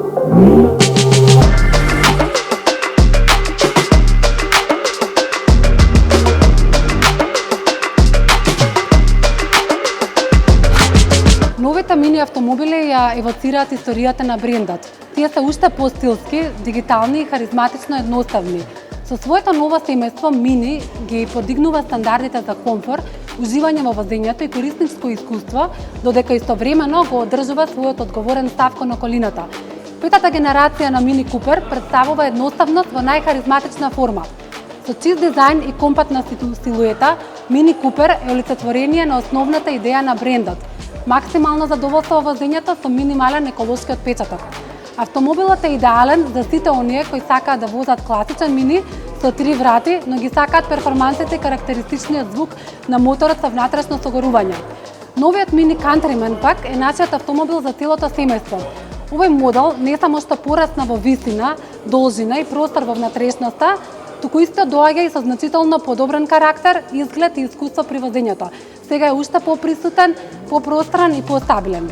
Новите мини автомобили ја евоцираат историјата на брендот. Тие се уште постилски, дигитални и харизматично едноставни. Со своето ново семејство Мини ги подигнува стандардите за комфор, уживање во возењето и корисничко искуство, додека истовремено го одржува својот одговорен став кон околината. Петата генерација на Мини Купер представува едноставност во најхаризматична форма. Со чист дизајн и компактна силуета, Мини Купер е олицетворение на основната идеја на брендот. Максимално задоволство во возењето со минимален еколошки отпечаток. Автомобилот е идеален за сите оние кои сакаат да возат класичен мини со 3 врати, но ги сакаат перформансите и карактеристичниот звук на моторот со внатрешно согорување. Новиот Мини Countryman пак е нашиот автомобил за целото семејство. Овој модел не само што порасна во висина, должина и простор во внатрешноста, туку исто доаѓа и со значително подобрен карактер, изглед и искуство при возењето. Сега е уште поприсутен, попростран и постабилен.